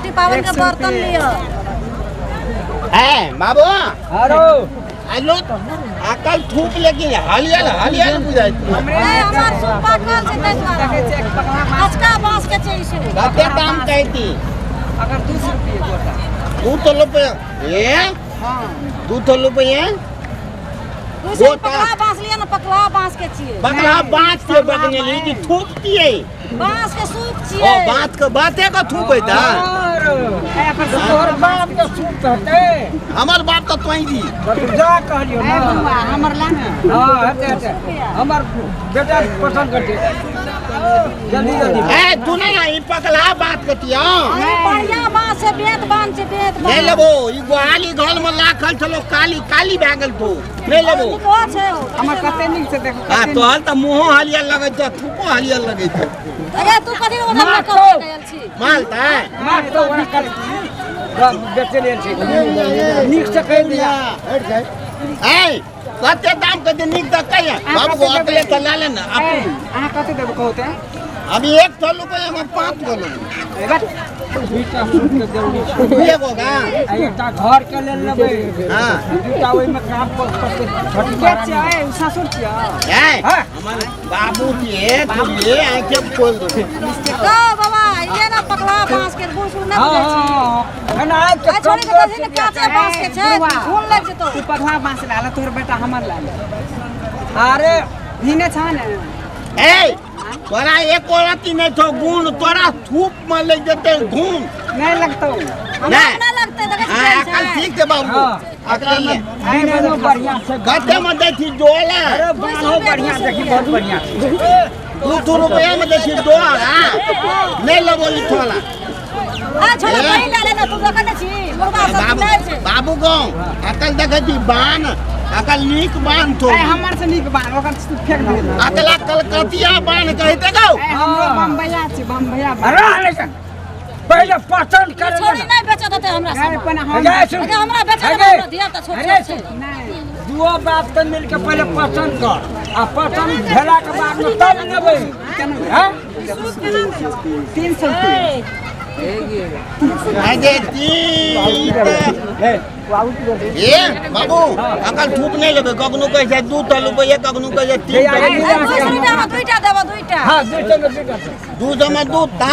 छठी पावन के बर्तन लियो है बाबू हेलो हेलो अकल थूक लेकिन हलियल बुझाई हमार सुपा कल से नहीं द्वारा कचका बांस के चाहिए कते दाम कहती अगर 200 रुपये गोटा 200 रुपये ए हां 200 रुपये पकला बांस लिया ना पकला बांस के चाहिए पकला बांस के बदने ली कि थूकती है बांस के सूप ओ चाहिए बात के बाते का थूक होता ए पर तोहर बाप के सूप हटे हमर बाप तो तोई दी जा कहलियो ना हमर लाना हां हटे हमर बेटा पसंद करते जल्दी ए तू नहीं ई पकला बात कतिया बढ़िया बांस से बेत बांध से बेत ले लेबो ई गोहाली घर में लाखल चलो काली भागल तो ले लेबो हमर कते नीक से देखो हां तो हल त मुंह हलिया लगै छ थूको हलिया लगै छ अरे तू कथि ओना में कर गयल छी मालता मार तो ओना कर बेचे ले छी नीक से कह दिया हट जाए ए कते दाम कते नीक द कहिया बाबू को अकले त ला लेना आ कते देबो कहते अभी 100 रुपया में 5 गो लो दुईटा सूप के जरूरी छै ये को का एकटा घर के लेल लेबै हां दुईटा ओइ में काम करते छठी के छै ससुर छियै ए हमर बाबू के तुलिए आंखे खोल दो ओ बाबा ये ना पकला बांस के घूस ना हां ना आ छोड़ी के कथि ने काचे बांस के छै फूल लग जतो तू पकला बांस लाला तोर बेटा हमर लाला अरे हीने छ ने ए तोरा एक औरत नहीं तो गुण तोरा थूप में ले जते घूम नहीं लगतो हमरा ना लगते देखे छी अकल ठीक है बाबू अकल में आने में बढ़िया से गते में देखी डोला अरे बालो बढ़िया देखी बहुत बढ़िया 200 रुपया में देखी डोला नहीं लगो लिखोला आ छोड़ी नहीं ले लेना तू देखने छी मुर्गा सब ले छै बाबू को अकल देखे थी बान अकल नीक बान तो हमर से नीक बान ओकर फेंक दे अकला कलकतिया बान कहते गो हमरो बम्बईया छी बम्बईया अरे लेकिन पहले पसंद कर छोड़ी नहीं बेच देते हमरा सब अपन अरे हमरा बेच दे दिया त छोड़ छै नहीं दुओ बाप के मिल के पहले पसंद कर आ पसंद भेला के बाद में तब लेबै हैं 300 रुपया ये बाबू अकल थूक नहीं लेबे कखनो कहे छै 200 रुपया कखनो कहे छै 300 दुईटा देबो दुईटा हां दुईटा 200 में 2 ता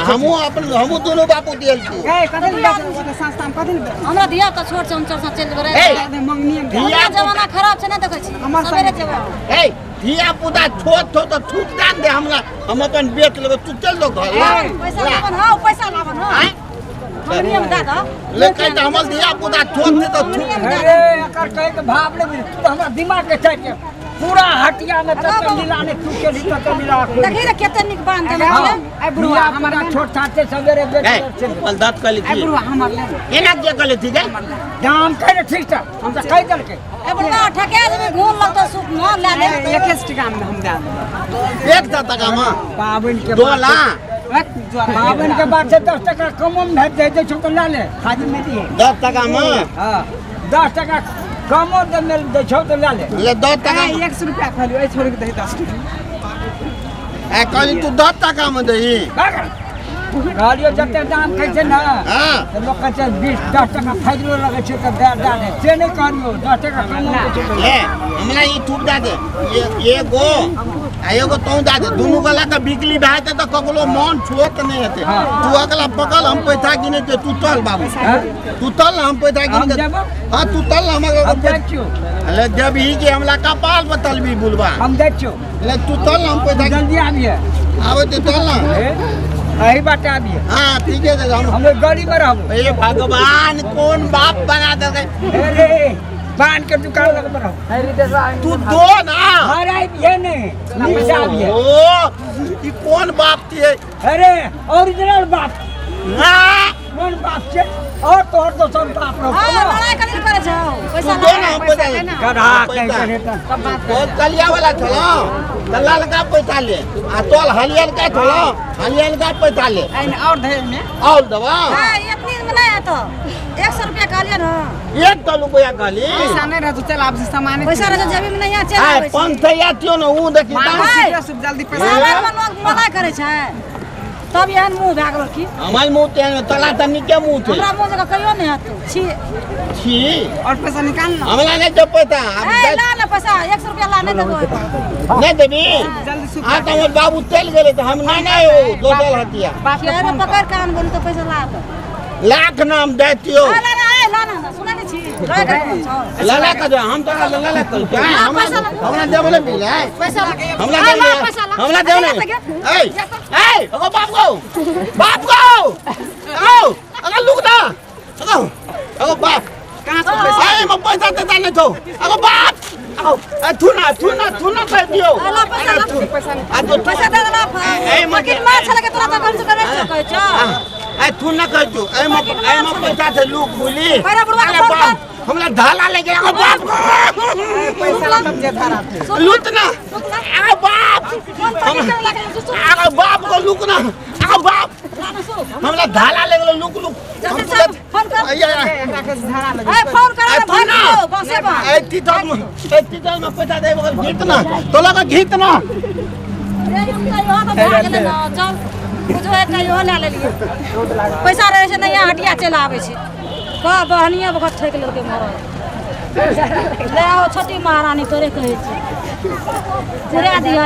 हमहु अपन हमहु दोनों बापू दियल छी ए कथि ले सस्ता में कथि ले हमरा दिया त छोड़ छै हम चल चल रे मंगनी दिया जमाना खराब छै ना देखै छी सबेरे जेबो ए धिया पुता छोट हो तो थूक दान दे हमरा हम अपन बेच लेबे तू चल दो घर पैसा लाबन हां पैसा लाबन हां हमनी में दादा लेकिन त हमर धिया पुता छोट दे तो थूक अरे एकर कहे के भाव ले तू हमरा दिमाग के चाहिए पूरा हटिया में तक मिलाने तू के ली तक मिला देखी रे केते निक बांध देले ए बुढ़वा हमरा छोट छाटे सवेरे बेच पल दांत कली ए बुढ़वा हमर ले एना के कले थी दाम कहे ठीक था हम त कह देल के ए बुढ़वा ठके जेबे घूम लगतो सूप न ले ले 21 टका में हम दे एक टका में पावन के डोला पावन के बाद से 10 टका कम में भेज दे छो तो ला ले खादी में दिए 10 टका में हां 10 टका कमो दे मिल दे छो तो ला ले 10 टका 100 रुपया खाली ए छोड़ के दे 10 टका ए कहली तू 10 टका में दही गाड़ियों जते दाम कहै छै ना हां तो लोग कहै छै 20 10 टका फाइलो लगे छै त दे दे से नहीं कहलियो 10 टका कम ले हमरा ई थूक दे दे ये गो आ एगो तू दे दे दोनों गला का बिकली भाई त ककलो मन छोट नहीं हेते तू अगला पकल हम पैसा गिने ते तू चल बाबू तू चल हम पैसा गिने दे हां तू चल हम देखियो ले जब ही के हमला कपाल पर तलबी बुलवा हम देखियो ले तू चल हम पैसा जल्दी आबिए आवे ते चल ना यही बात आबिए हां ठीक है हम गाड़ी में रहब ए भगवान कौन बाप बना दे अरे पान के दुकान लग पर रहब तू दो ना अरे ये नहीं नीचे आबिए ओ ई कौन बाप थी अरे ओरिजिनल बाप ना कौन बाप छे और तोर तो सब बाप रहो हां लड़ाई कथि करे छौ पैसा दो ना हम पैसा ले गधा कहीं करे त सब बात ओ कलिया वाला चलो दलाल का पैसा ले आ तोल हलियल का चलो हलियल का पैसा ले और धैर्य में और दवा हां इतनी में नहीं है तो 100 रुपया कहलिए ना 1 रुपया कहली पैसा नहीं रह तो चल आप से सामान पैसा रे जेबी में नहीं आ चल आ 500 थियो न ऊ देखि सब जल्दी पैसा सामान में लोग मना करे छै तब एहन मुँह भए गेल की हमार मुंह ते तला तनी के मुंह थे हमरा मुँह जगह कहियो नहीं हतो छी छी और पैसा निकाल ना हमरा नहीं दे पैसा ए ला ले पैसा 100 रुपया ला नहीं देबो नहीं देबी जल्दी सुख हां तो हमर बाबू चल गेले तो हम नहीं हो दोसर हटिया शेर पकड़ कान बोल तो पैसा ला दो लाख नाम देतियो ला ना सुना नहीं छी लाला का जो हम तो लाला कर क्या हमरा देबले मिल है पैसा हमरा देबले हमरा देबले ए अगो बाप को आओ अगर लुक दा अगो बाप कहां से पैसा ए म पैसा देता नहीं तो अगो बाप आओ थुना कर दियो ला पैसा दे ला मकिन मार छले के तोरा तो कम से कम कहै छ ए थुना कर दो ए म पैसा से लुक बोली अरे बुढ़वा हमरा धाला लेके अगो बाप पैसा तब जे धरा थे लूट ना अगो बाप को लुक ना अगो बाप हमरा धाला ले गेलो लुक फोन कर एकरा के धरा लगे ए फोन कर फोन बसे बा ए तीतल में पैसा दे बगल घीत ना तो लगा घीत ना रे यो तो भाग गेले ना चल बुझो है कहियो ले लेलिए पैसा रहे छै नहीं हटिया चल आवे छै का बहनिया बगत ठेक लेके मर ले आओ छोटी महारानी तोरे कहै छी जुरा दिया